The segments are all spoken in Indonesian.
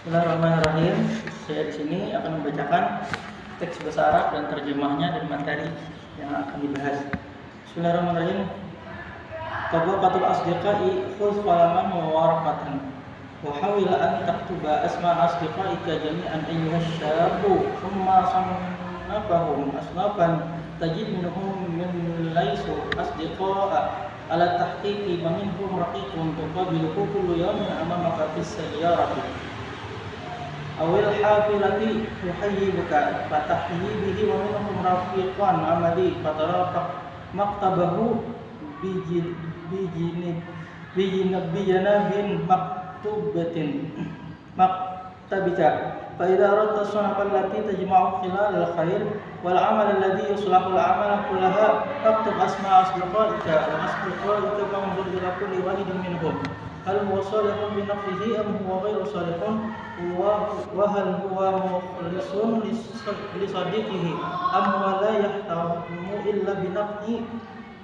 Bismillahirrahmanirrahim. Saya di sini akan membacakan teks bahasa Arab dan terjemahnya dan materi yang akan dibahas. Bismillahirrahmanirrahim. Tabaqatul asdiqai khudh qalaman wa warqatan wa hawil an taktuba asma asdiqaika jami'an ayyuhash syabu thumma sannafahum asnafan tajid minhum min laysu asdiqa'a ala tahqiqi wa minhum raqiqun tuqabiluhu kullu yawmin amamaka fis sayyarati awil hafilati yuhayyibuka fatahyi bihi wa minhum rafiqan amali fatara maktabahu bijanabin maktubatin maktabika fa idza aradta sunnafa allati tajma'u khilal al-khair wal 'amal alladhi yuslahu al-'amala kullaha faktub asma asdiqaika wa asdiqaika fanzur ila kulli wahidin minhum hal huwa salihun bi nafsihi am huwa ghairu salihun wa hal huwa mukhlisun li sadiqihi am huwa la yahtamu illa bi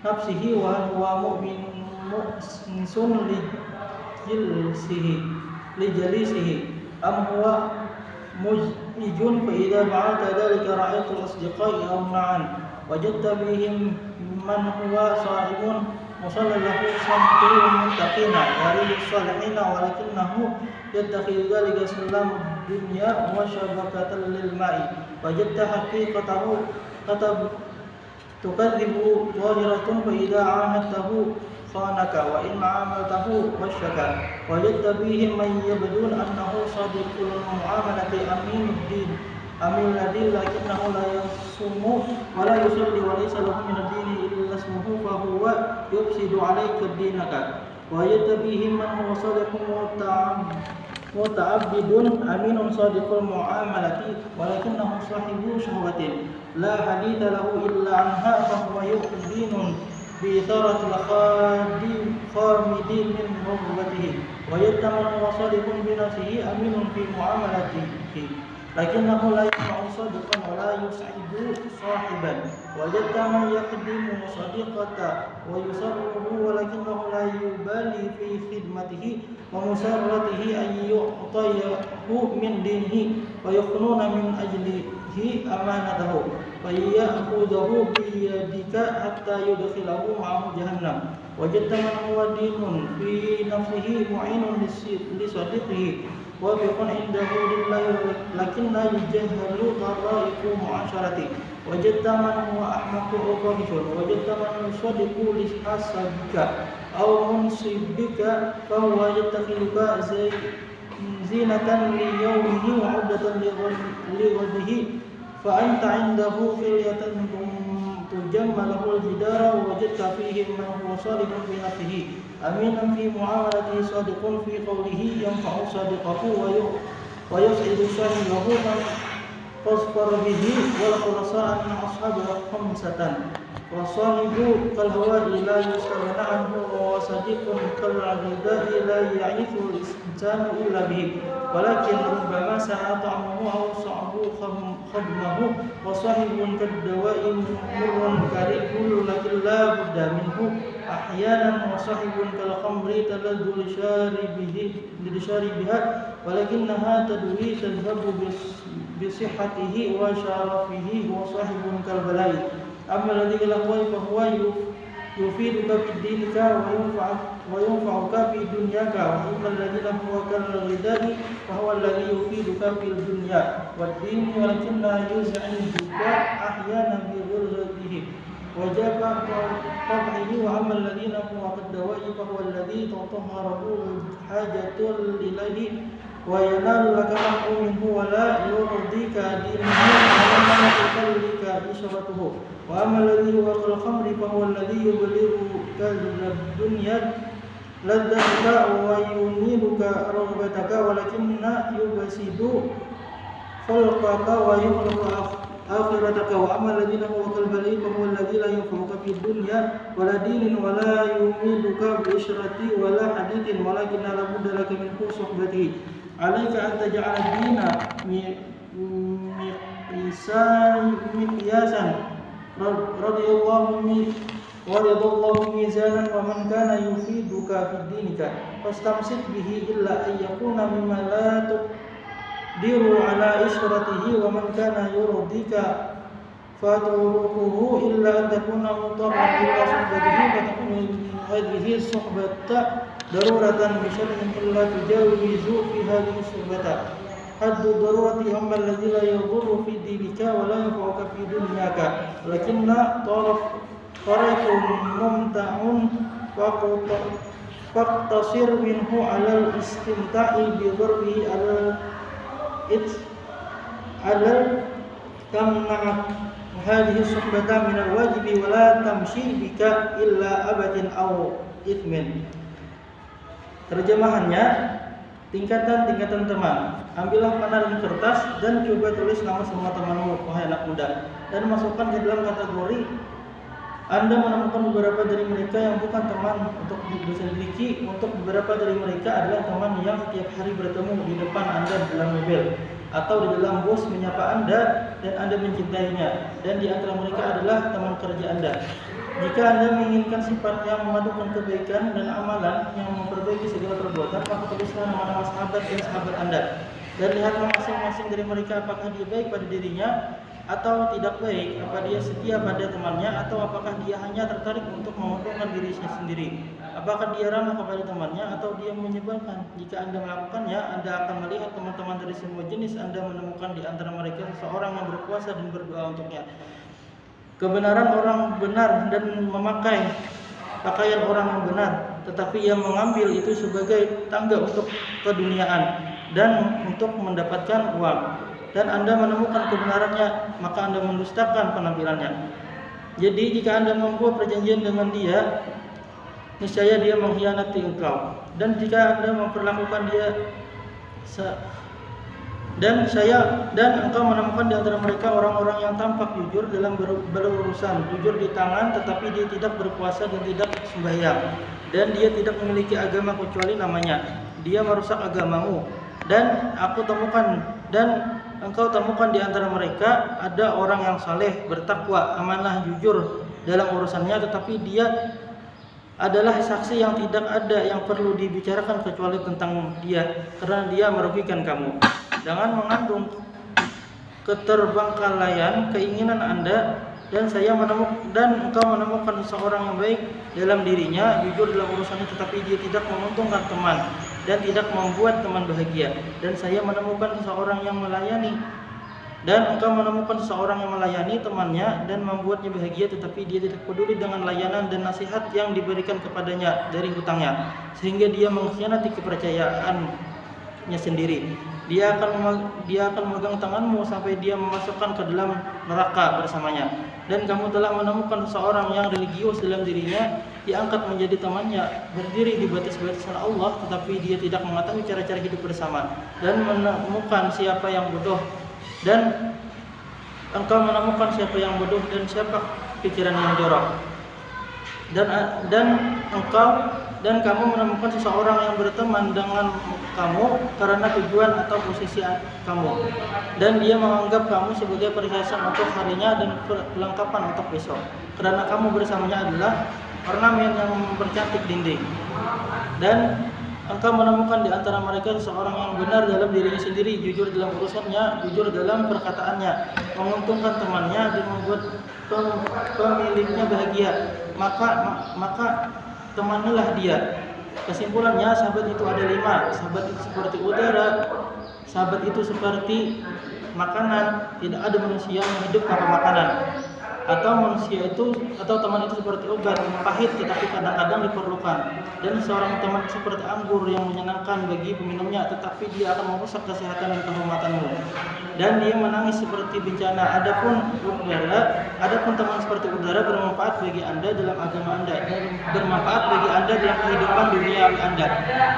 nafsihi wa hal huwa mu'minun li jalisihi am huwa mujijun fa idza fa'alta dhalika ra'aytul asdiqai aw ma'an wajadta bihim man huwa sa'imun musallallahu samtul muttaqina dari salihina walakinahu yattakhidhu dhalika salam dunya wa syabakatan lil ma'i wajadta haqiqatahu katab tukadzibu zahiratun fa idza ahadtahu khanaka wa in amaltahu washaka wajadta bihim man yabdun annahu sadiqul mu'amalati aminuddin amin ladil lakinnahu la yasumu wa la yusalli wa laysa lahu min ad-dini illa ismuhu fa huwa yufsidu alayka dinaka wa yatabihim man huwa sadiqun muta'abbidun aminun sadiqul mu'amalati walakinnahu sahibu syahwatin la haditha lahu illa anha fa huwa yu'dinun bi tharatil khamidin min rubbatihi wa yatamannu sadiqun bi nafsihi aminun fi mu'amalatihi lakinnahu la yasma'u sadiqan wa la yus'idu sahiban wajadta man yaqdimu sadiqata wa yusarruhu walakinnahu la yubali fi khidmatihi wa musarratihi an yu'tayahu min dinihi wa yakhnuna min ajlihi amanatahu wa ya'khudhuhu bi yadika hatta yudkhilahu ma'ahu jahannam wajadta man huwa dinun fi nafsihi mu'inun li sadiqihi wafiqun indahu lillahi lakinna yujahhalu taraiqu mu'asyarati wajadta man huwa ahmaqu uqahishun wajadta man yusadiqu li hasabika aw munsibika fa huwa yattakhiluka zinatan li yawmihi wa 'uddatan li ghadihi fa anta 'indahu filyatan tujammalahu al-jidara wajadta fihi man huwa salihun fi nafsihi aminan fi mu'amalatihi sadiqun fi qawlihi yanfa'u sadiqahu wa yus'idu sahibahu fasfar bihi wal khulasa'a min ashabi khamsatan wa sahibu kal hawa'i la yustaghna anhu wa sadiqun kal 'adai la ya'ithu al-insanu illa bihi walakin rubbama sa'a ta'amuhu aw sa'ahu khadmahu wa sahibun kad dawa'i murrun karihul lakin la budda minhu ahyanan wa sahibun kal khamri taladdu li sharibiha walakinnaha tadwi tadhabu bi sihhatihi wa sharafihi wa sahibun kal balai amma alladhi lahu fa huwa yufiduka fi dinika wa yanfa'uka fi dunyaka wa amma alladhi lahu kal ghidai fa huwa alladhi yufiduka fi dunya wad din walakinna yuz'iduka ahyanan bi ghurratihi وجاب طبعه وأما الذين هو الدواء فهو الذي تطهره حاجة إليه وينال لك نفع منه ولا يرضيك دينه ولا تكلك إشرته وأما الذي هو كالخمر فهو الذي يبلغك الدنيا لذتك وينيلك رغبتك ولكن يفسد خلقك ويخلق آخرتك وأما الذين هو كالبلي فهو الذي لا ينفعك في الدنيا ولا دين ولا يميلك بإشرة ولا حديث ولكن لا بد لك من صحبته عليك أن تجعل الدين مقياسا رضي الله ورضى الله ميزانا ومن كان يفيدك في دينك فاستمسك به إلا أن يكون مما diru ala isyratihi wa man kana yurdika faturuquhu illa an takuna mutarran ila suhbatihi fatakunu hadhihi suhbata daruratan bisyartin illa tujawizu fi hadhihi suhbata haddu darurati amma alladhi la yadurru fi dinika wa la yanfa'uka fi dunyaka lakinna tariqun mumta'un faqtasir minhu ala al-istimta'i bi darbihi ala tamna'at hadhihi suhbata min al-wajibi wa la tamshi bika illa abadin aw ithmin. Terjemahannya, tingkatan-tingkatan teman. Ambillah pena dan kertas dan coba tulis nama semua temanmu, wahai anak muda, dan masukkan ke dalam kategori. Anda menemukan beberapa dari mereka yang bukan teman untuk diselidiki. Untuk beberapa dari mereka adalah teman yang setiap hari bertemu di depan Anda dalam mobil atau di dalam bus menyapa Anda dan Anda mencintainya, dan di antara mereka adalah teman kerja Anda. Jika Anda menginginkan sifat yang memadukan kebaikan dan amalan yang memperbaiki segala perbuatan, maka tulislah nama-nama sahabat dan sahabat Anda, dan lihatlah masing-masing dari mereka apakah dia baik pada dirinya atau tidak baik, apa dia setia pada temannya atau apakah dia hanya tertarik untuk menguntungkan dirinya sendiri, apakah dia ramah kepada temannya atau dia menyebalkan. Jika Anda melakukannya, Anda akan melihat teman-teman dari semua jenis. Anda menemukan di antara mereka seseorang yang berpuasa dan berdoa untuknya. Kebenaran orang benar dan memakai pakaian orang yang benar, tetapi ia mengambil itu sebagai tangga untuk keduniaan dan untuk mendapatkan uang. Dan Anda menemukan kebenarannya, maka Anda mendustakan penampilannya. Jadi jika Anda membuat perjanjian dengan dia, niscaya dia mengkhianati engkau. Dan jika Anda memperlakukan dia dan engkau menemukan di antara mereka orang-orang yang tampak jujur dalam berurusan, jujur di tangan tetapi dia tidak berpuasa dan tidak sembahyang, dan dia tidak memiliki agama kecuali namanya. Dia merusak agamamu. Dan engkau temukan di antara mereka ada orang yang saleh, bertakwa, amanah, jujur dalam urusannya, tetapi dia adalah saksi yang tidak ada yang perlu dibicarakan kecuali tentang dia, karena dia merugikan kamu. Jangan mengandung keterbengkalaian keinginan Anda, dan engkau menemukan seseorang yang baik dalam dirinya, jujur dalam urusannya, tetapi dia tidak menguntungkan teman dan tidak membuat teman bahagia. Dan saya menemukan seseorang yang melayani, dan engkau menemukan seseorang yang melayani temannya dan membuatnya bahagia, tetapi dia tidak peduli dengan layanan dan nasihat yang diberikan kepadanya dari hutangnya, sehingga dia mengkhianati kepercayaannya sendiri. Dia akan memegang tanganmu sampai dia memasukkan ke dalam neraka bersamanya. Dan kamu telah menemukan seseorang yang religius dalam dirinya, diangkat menjadi temannya, berdiri di batas-batasan Allah, tetapi dia tidak mengetahui cara-cara hidup bersama, dan menemukan siapa yang bodoh. Dan engkau menemukan siapa yang bodoh dan siapa pikiran yang jorok. Dan kamu menemukan seseorang yang berteman dengan kamu karena tujuan atau posisi kamu, dan dia menganggap kamu sebagai perhiasan untuk harinya dan perlengkapan untuk besok, karena kamu bersamanya adalah ornamen yang mempercantik dinding. Dan engkau menemukan di antara mereka seseorang yang benar dalam dirinya sendiri, jujur dalam urusannya, jujur dalam perkataannya, menguntungkan temannya dan membuat pemiliknya bahagia, maka temanilah dia. Kesimpulannya, sahabat itu ada 5. Sahabat itu seperti udara, sahabat itu seperti makanan. Tidak ada manusia yang hidup tanpa makanan. Atau teman itu seperti obat, pahit tetapi kadang-kadang diperlukan. Dan seorang teman seperti anggur yang menyenangkan bagi peminumnya, tetapi dia akan merusak kesehatan dan kehormatanmu. Dan dia menangis seperti bencana. Adapun teman seperti udara bermanfaat bagi Anda dalam agama Anda, dan bermanfaat bagi Anda dalam kehidupan duniawi Anda.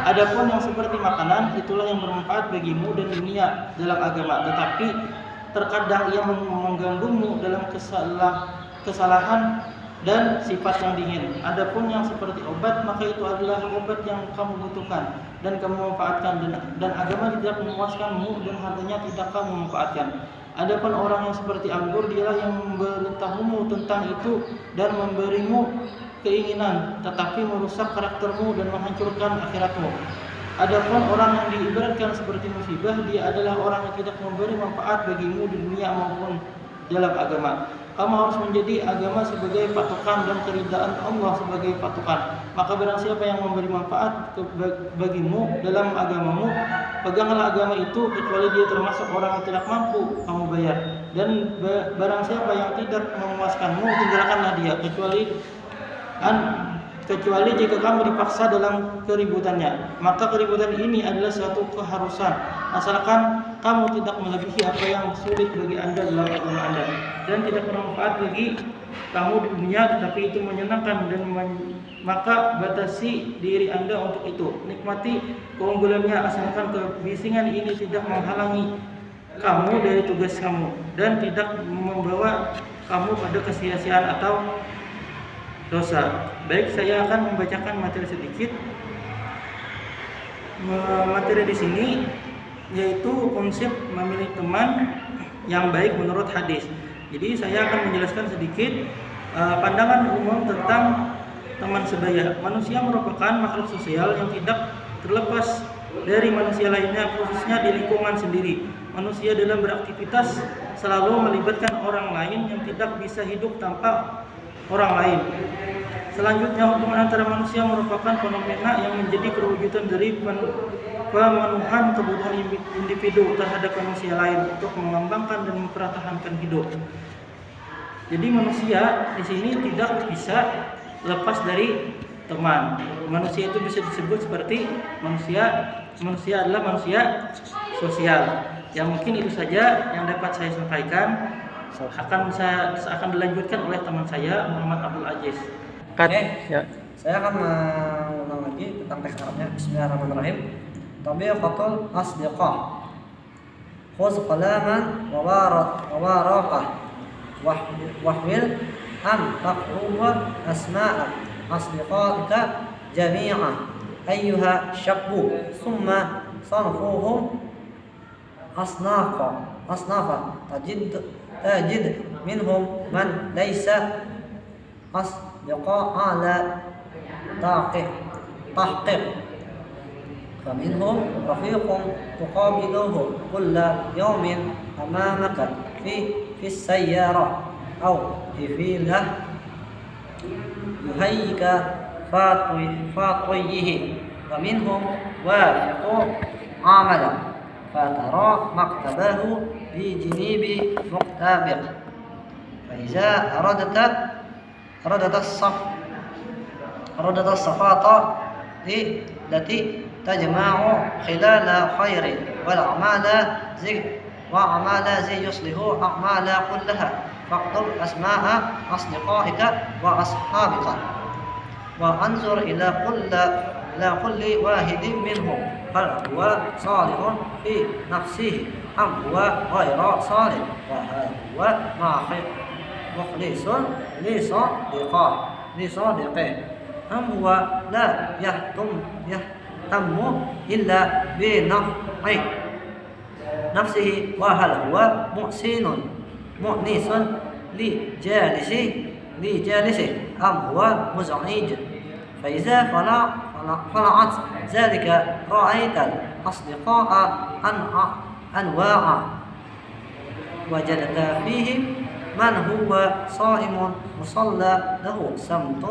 Adapun yang seperti makanan, itulah yang bermanfaat bagimu dan dunia dalam agama, tetapi terkadang ia mengganggumu dalam kesalahan dan sifat yang dingin. Adapun yang seperti obat, maka itu adalah obat yang kamu butuhkan dan kamu manfaatkan, dan agama tidak memuaskanmu dan hartanya tidak kamu manfaatkan. Adapun orang yang seperti anggur, dialah yang memberitahumu tentang itu dan memberimu keinginan, tetapi merusak karaktermu dan menghancurkan akhiratmu. Adapun orang yang diibaratkan seperti musibah, dia adalah orang yang tidak memberi manfaat bagimu di dunia maupun dalam agama. Kamu harus menjadi agama sebagai patokan dan keridaan Allah sebagai patokan. Maka barang siapa yang memberi manfaat bagimu dalam agamamu, peganglah agama itu kecuali dia termasuk orang yang tidak mampu kamu bayar. Dan barang siapa yang tidak memuaskanmu, tinggalkanlah dia kecuali jika kamu dipaksa dalam keributannya. Maka keributan ini adalah suatu keharusan, asalkan kamu tidak melebihi apa yang sulit bagi Anda dalam agama Anda dan tidak bermanfaat bagi kamu di dunia, tetapi itu menyenangkan dan maka batasi diri Anda untuk itu. Nikmati keunggulannya, asalkan kebisingan ini tidak menghalangi kamu dari tugas kamu dan tidak membawa kamu pada kesia-siaan atau dosa. Baik, saya akan membacakan materi sedikit. Materi di sini yaitu konsep memilih teman yang baik menurut hadis. Jadi saya akan menjelaskan sedikit pandangan umum tentang teman sebaya. Manusia merupakan makhluk sosial yang tidak terlepas dari manusia lainnya, khususnya di lingkungan sendiri. Manusia dalam beraktivitas selalu melibatkan orang lain yang tidak bisa hidup tanpa orang lain. Selanjutnya, hubungan antara manusia merupakan fenomena yang menjadi perwujudan dari pemenuhan kebutuhan individu terhadap manusia lain untuk mengembangkan dan mempertahankan hidup. Jadi manusia di sini tidak bisa lepas dari teman. Manusia itu bisa disebut seperti manusia adalah manusia sosial. Yang mungkin itu saja yang dapat saya sampaikan. Akan dilanjutkan oleh teman saya Muhammad Abdul Aziz. Oke, ya. Saya akan mengulang lagi tentang teks Arabnya. Bismillahirrahmanirrahim. Tabiqatul asdiqah. Khuz qalaman wa waraqah. Wahmil an taqruba asma'a asdiqaika jami'an ayyuha syabbu summa sanfuhum asnafa tajid minhum man laysa asdiqa ala tahqiq فمنهم رفيق تقابله كل يوم أمامك في السيارة أو في فيلة يهيك فاطيه ومنهم وافق عملا فترى مكتبه بجنيب مقتبق فإذا أردت الصفاة التي تجمع خلال خير والأعمال زي يصلح أعمال كلها فاكتب أسماء أصدقائك وأصحابك وانظر إلى كل واحد منهم هل هو صالح في نفسه أم هو غير صالح وهل هو مخلص لصادقه أم هو لا يهتم إلا بنفع نفسه وهل هو مؤنس لجالسه أم هو مزعج فإذا فلعت ذلك رأيت الأصدقاء أنواعا وجدت فيهم من هو صائم مصلى له سمت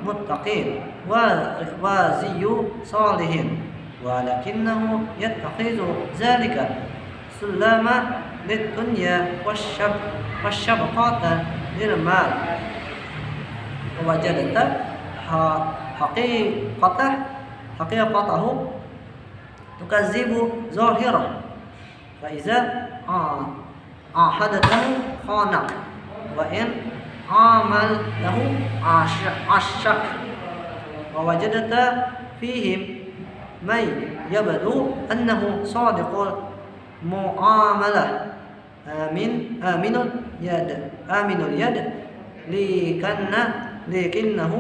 متقين وزي صالح ولكنه يتخذ ذلك سلما للدنيا والشبقات للمال ووجدت حقيقته تكذب ظاهره فإذا عاهدته خانك وإن عامله عشق ووجدت فيهم من يبدو أنه صادق المعاملة آمن اليد لكنه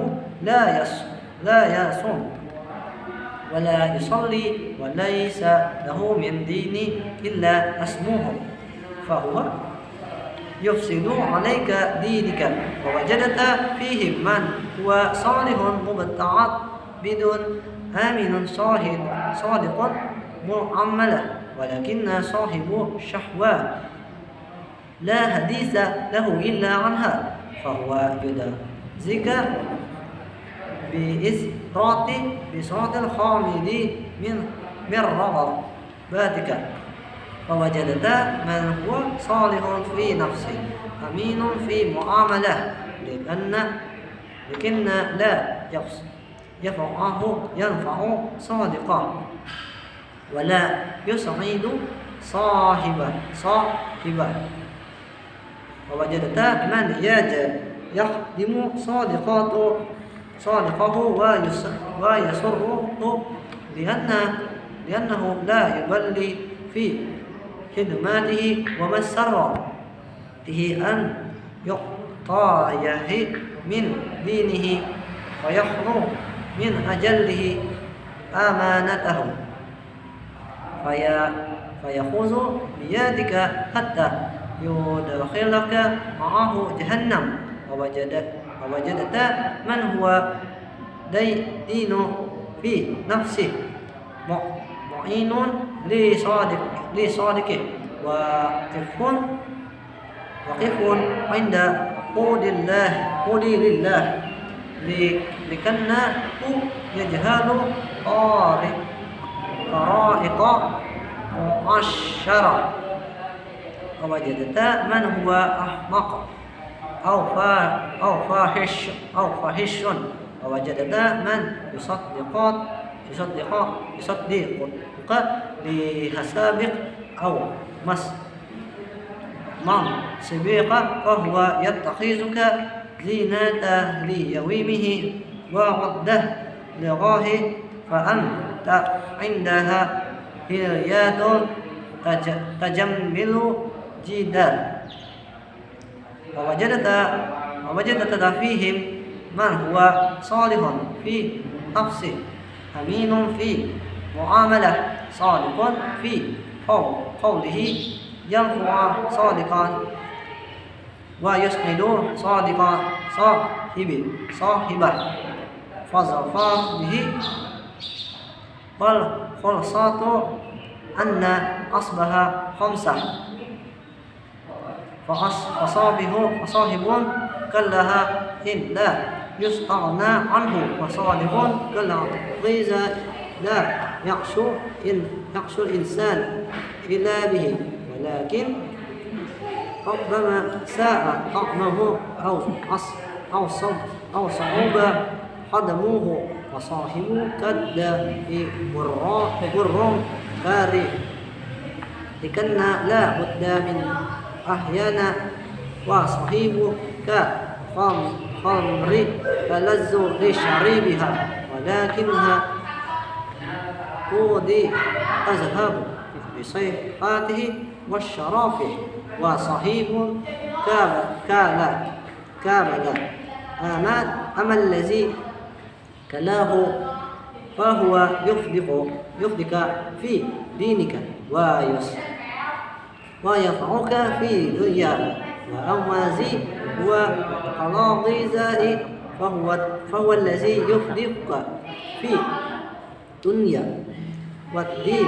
لا يصوم ولا يصلي وليس له من دين إلا اسمه فهو يفسد عليك دينك ووجدت فيهم من هو صالح مبتعد آمن صادق معاملة، ولكن صاحب الشهوة لا حديث له إلا عنها، فهو يجازيك بإسقاط الخامد من رغباتك. فوجدت من هو صالح في نفسه أمين في معاملة، لكن لا ينفع صادقا ولا يسعد صاحبه. ووجدت من يخدم صادقه ويسره لأنه لا يبالي في خدماته، ومسرته أن يقطعه من دينه ويحرم من أجله أمانته، فيأخذ بيدك حتى يدخلك معه جهنم. ووجدت من هو دين في نفسه معين لصادقه وقف عند حدود لله، لكنه يجهل طرائق معشرة. ووجدت من هو أحمق أو فاحش. ووجدت من يصدقك بحسابك أو منصبك، فهو يتخذك زينة ليومه وعده لغاه، فأنت عندها هريات تجمل جدا. ووجدت فيهم من هو صالح في نفسه أمين في معاملة صادق في قوله ينفع صادقا ويسعد صادقا صاحبه، فظفر به. والخلاصة أن أصبح خمسة، فصاحب كلها إن لا يستغنى عنه، وصالح كالغيظ لا يخشى الإنسان إلا به، ولكن ربما ساء طعمه أو صعوب خدموه. وصاحب كد بر كاري، لكن لا بد من أحيانا. وصاحب كخمر تلذ لشريبها، ولكنها قد تذهب بصيحته والشرافه. وصاحب كابل أما الذي كلاه فهو يفدك في دينك وينفعك في دنياك. وأما الذي هو كالغيظ فهو الذي يفدك في دنيا والدين،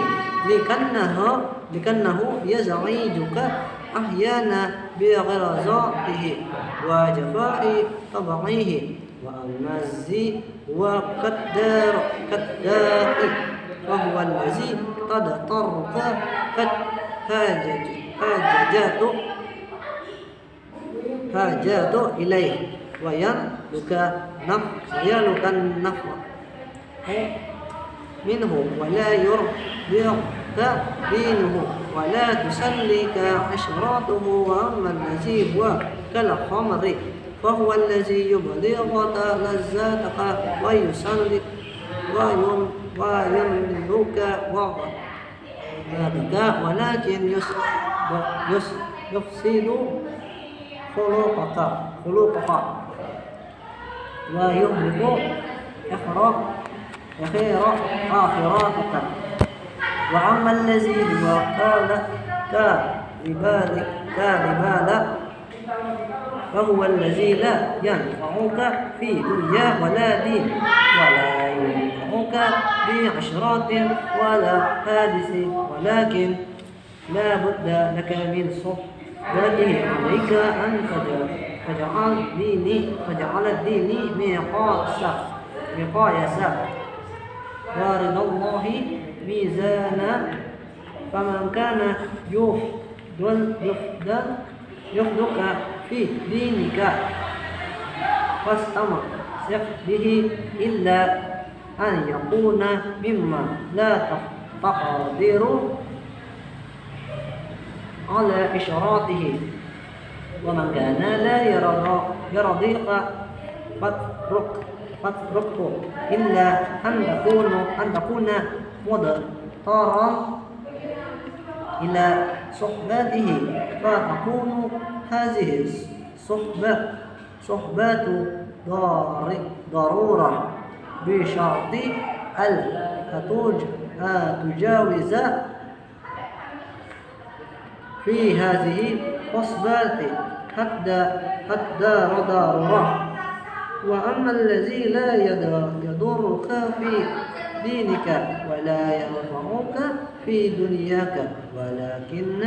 لكنه يزعجك أحيانا بغلظاته وجفاء طبعه. وأما الذي هو كالداء فهو الذي تضطرك حاجات إليه، ويلك النفع منه، ولا يرضيك دينه ولا تسلك عشراته. وأما الذي هو كالخمر فهو الذي يبلغك لذاتك ويملك وغضبك، ولكن يفسد خلقك ويهلك آخرتك. وأما الذي هو كالجبال فهو الذي لا ينفعك في دنيا ولا دين، ولا ينفعك رضاك بعشرات ولا حادث، ولكن لا بد لك من صحبته عليك أن تجعل ديني مقياسا ورضا الله ميزانا. فمن كان يفضلك في دينك فاستمسك به إلا أن يكون مما لا تقدر على إشراته. ومن كان لا يرضيك فاتركه إلا أن تكون مضطرا إلى صحبته، فتكون هذه صحبة ضرورة بشرط ألا تجاوز في هذه الصحبة حتى ضرورة. وأما الذي لا يضرك في دينك ولا ينفعك في دنياك ولكن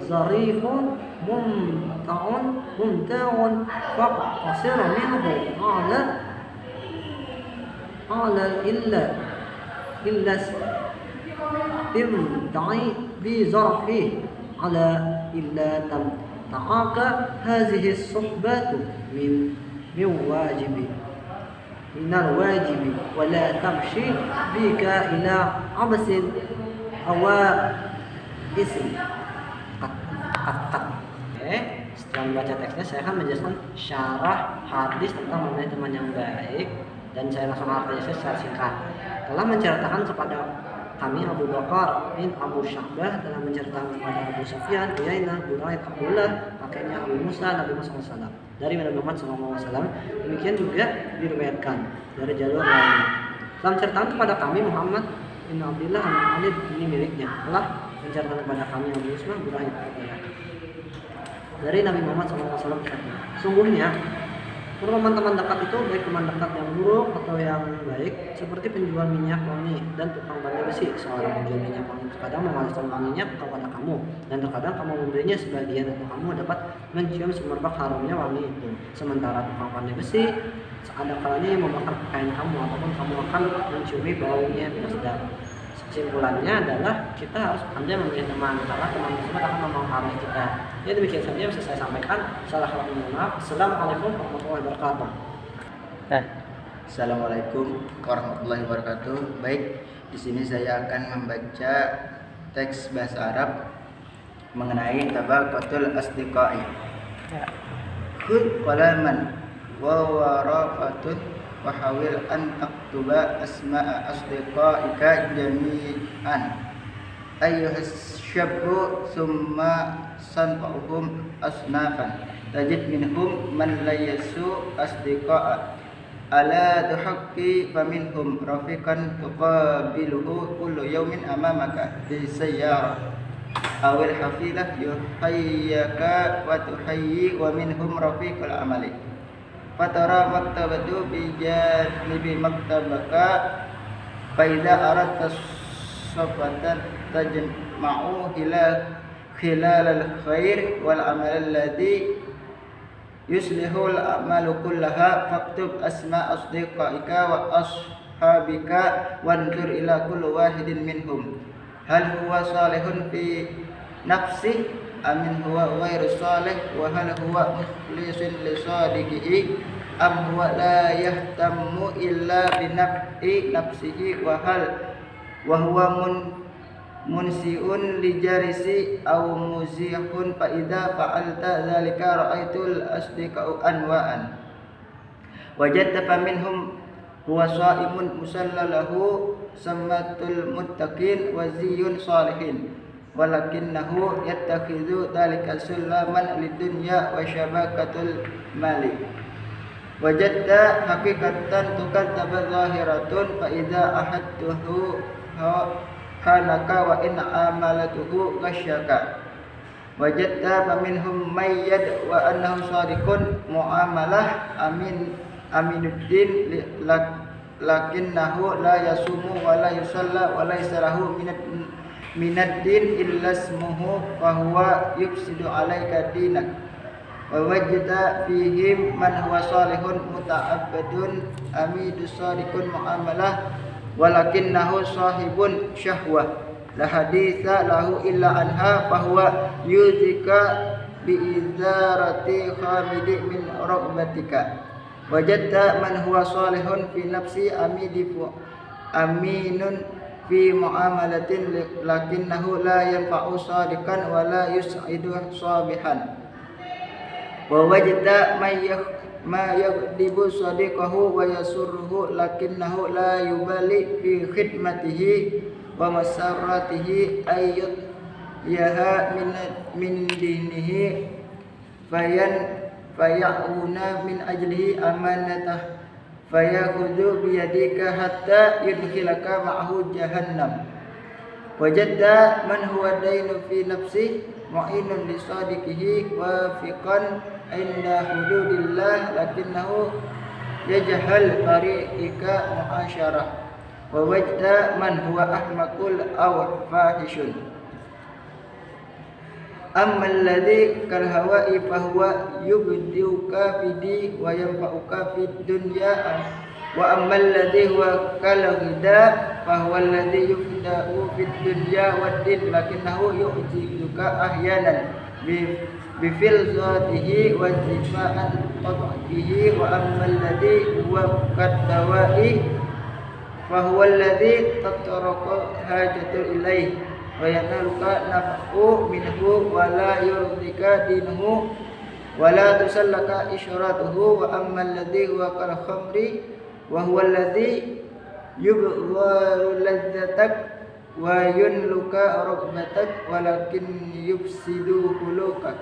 ظريف ممتع فاقتصر منه على إلا استمتعي بظرفه على إلا تمتعك هذه الصحبة من الواجب ولا تمشي بك إلى عبث أوائس. Setelah membaca teksnya, saya akan menjelaskan syarah hadis tentang mengenai teman yang baik, dan saya langsung artinya secara singkat. Telah menceritakan kepada kami Abu Bakar bin Abu Syahbah, telah menceritakan kepada Abu Sufyan, Uyainah, Buraid, Abdullah, kakeknya Abu Musa, Nabi Muhammad SAW, dari Nabi Muhammad SAW. Demikian juga diriwayatkan dari jalur lainnya. Telah menceritakan kepada kami Muhammad bin Abdullah al-Khalid, ini miliknya. Telah menceritakan kepada kami Abu Usman, Buraid, dari Nabi Muhammad SAW. Sungguhnya teman dekat itu, baik teman dekat yang buruk atau yang baik, seperti penjual minyak wangi dan tukang pandai besi. Seorang penjual minyak wangi terkadang mewariskan wanginya kepada kamu, dan terkadang kamu memberinya sebagian, atau kamu dapat mencium semerbak harumnya wangi itu. Sementara tukang pandai besi ada kalanya membakar pakaian kamu, ataupun kamu akan menciumi baunya yang sedap. Kesimpulannya adalah kita harus pandai memilih teman, karena teman tersebut akan mempengaruhi kita. Ya, demikian saja yang bisa saya sampaikan. Salah satu mohon maaf. Assalamualaikum warahmatullahi wabarakatuh. Assalamualaikum warahmatullahi wabarakatuh. Baik, di sini saya akan membaca teks bahasa Arab mengenai tabaqatul asdiqai. Khudh qalaman wa warafatun wahawil an taktuba asma'a asdiqaika jami'an ayyuhas syabbu summa sanfa'uhum asnafan tajid minhum man layasu asdiqa'a ala tuhaqi faminhum rafiqan tuqabiluhu kullu yawmin amamaka bi sayyara awil hafilah yuhayyaka wa tuhayyi wa minhum rafiqul amali fatara maktabatu bijanibi maktabaka faida aradta safatan tajma'u khilal al-khair wal amal alladhi yuslihul a'malu kullaha faktub asma asdiqaika wa ashabika wanzur ila kulli wahidin minhum hal huwa salihun fi nafsi amin huwa ghairu salih wa hal huwa mukhlisun li sadiqihi am huwa la yahtammu illa bi naf'i nafsihi wa huwa munsiun li jarisi aw muzihun fa idza fa'alta dzalika ra'aitul asdiqa'u anwa'an wajadta fa minhum huwa sha'imun musallalahu sammatul muttaqin wa ziyun salihin walakinnahu yattakhidhu dhalika sulaman lidunya wa syabakatul mali wajadta haqiqatan tukattaba zahiratun fa idza ahadtuhu hanaka wa in amalatuhu ghasyaka wajadta faminhum mayyad wa annahu sadiqun muamalah aminuddin lakinnahu la yasumu wa la yusalla wa laysa lahu minad din illa ismuhu fa huwa yufsidu alaika dinak wa wajda fihim man huwa salihun muta'abbadun amidus sadiqun muamalah walakinnahu sahibun syahwah la haditha lahu illa anha fa huwa yuzika bi izarati khamidi min rahmatika wajadta man huwa salihun fi nafsi aminun fi muamalatin lakinnahu la yanfa'u sadiqan wa la yus'idu sabihan wa wajda ma yaghdibu sadiqahu wa yasurruhu lakinnahu la yubali fi khidmatihi wa masarratihi ayyut yaha min dinihi faya'una min ajlihi amanatah fayakhudhu biyadika hatta yudkhilaka ma'ahu jahannam wajadta man huwa dainu fi nafsi mu'inun li sadiqihi wafiqan inda hududillah lakinnahu yajhal tariqika mu'asyarah wa wajda man huwa ahmaqul aw fahishun amma alladhi kal hawa'i fa huwa yubdiuka fidi wa yanfa'uka fid dunya wa amma alladhi huwa kal ghida fa huwa alladhi yufda'u fid dunya wad din lakinnahu yu'jizuka ahyanan bi filzatihi wa difa'an qad'ihi wa amma alladhi huwa kaddawa'i fa huwa alladhi tataraka hajatu ilayhi wa yanaluka naf'u minhu wa la yurdika dinuhu wa la tusallaka isyratuhu wa amma alladhi huwa kal khamri wa huwa alladhi yubgharu ladzatak wa yunluka raqbatak walakin yufsidu khuluqak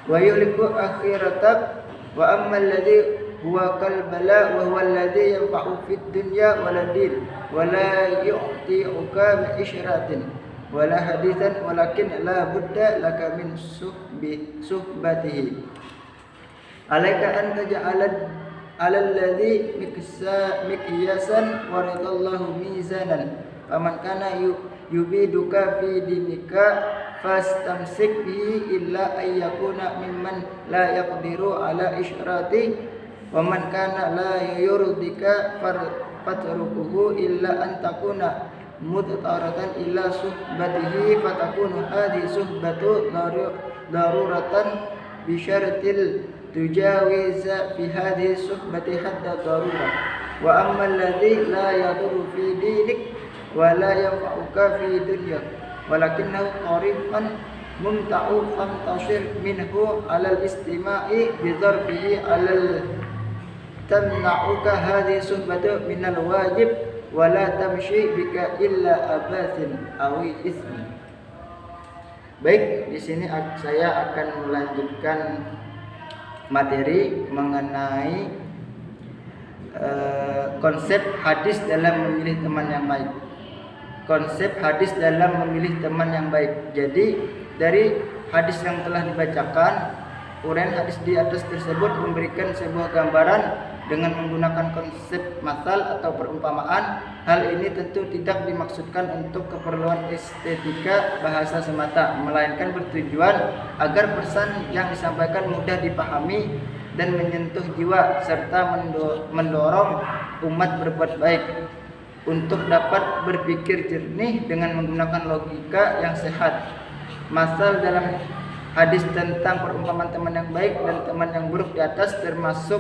wa yuhliku akhiratak wa amma alladhi huwa kal bala wa huwa alladhi yanfa'u fid dunya wal din wa la yu'ti'uka bi isyratin wala hadithan walakin la budda laka min suhbatihi alaika an taj'ala alladhi mikyasan wa ridallahu mizanan faman kana yubiduka fi dinika fastamsik bihi illa ay yakuna mimman la yaqdiru ala isyrati wa man kana la yurdika fatrukuhu illa an takuna mudtaratan illa suhbatihi fatakunu hadhi suhbatu daruratan bi syartil tujawiza fi hadhi suhbati hadda darurah wa amma alladhi la yadurru fi dinik wa la yanfa'uka fi dunyak walakinnahu qarifan mumta'u famtasir minhu alal istima'i bi dharbihi alal tamna'uka hadhi suhbatu minal wajib wala tamshi bika illa abathin awi ismi. Baik, di sini saya akan melanjutkan materi mengenai konsep hadis dalam memilih teman yang baik. Konsep hadis dalam memilih teman yang baik. Jadi dari hadis yang telah dibacakan, uraian hadis di atas tersebut memberikan sebuah gambaran dengan menggunakan konsep masal atau perumpamaan. Hal ini tentu tidak dimaksudkan untuk keperluan estetika bahasa semata, melainkan bertujuan agar pesan yang disampaikan mudah dipahami dan menyentuh jiwa serta mendorong umat berbuat baik untuk dapat berpikir jernih dengan menggunakan logika yang sehat. Masal dalam hadis tentang perumpamaan teman yang baik dan teman yang buruk di atas termasuk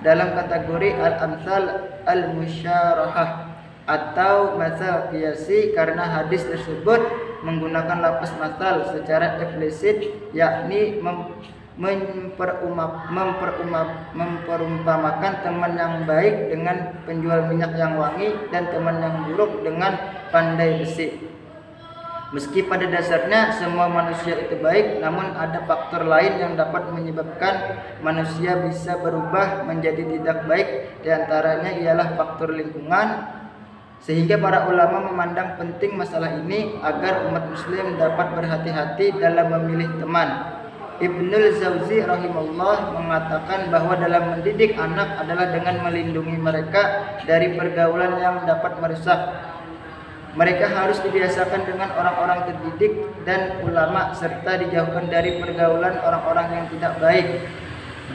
dalam kategori al-amsal al-musyarahah atau masal qiyasi karena hadis tersebut menggunakan lafaz masal secara eksplisit, yakni memperumpamakan teman yang baik dengan penjual minyak yang wangi dan teman yang buruk dengan pandai besi. Meski pada dasarnya semua manusia itu baik, namun ada faktor lain yang dapat menyebabkan manusia bisa berubah menjadi tidak baik. Di antaranya ialah faktor lingkungan, sehingga para ulama memandang penting masalah ini agar umat muslim dapat berhati-hati dalam memilih teman. Ibnul Jauzi rahimahullah mengatakan bahwa dalam mendidik anak adalah dengan melindungi mereka dari pergaulan yang dapat merusak. Mereka harus dibiasakan dengan orang-orang terdidik dan ulama serta dijauhkan dari pergaulan orang-orang yang tidak baik.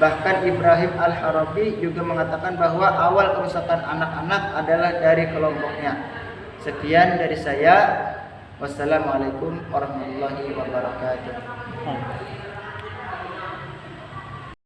Bahkan Ibrahim Al-Harabi juga mengatakan bahwa awal kerusakan anak-anak adalah dari kelompoknya. Sekian dari saya. Wassalamualaikum warahmatullahi wabarakatuh.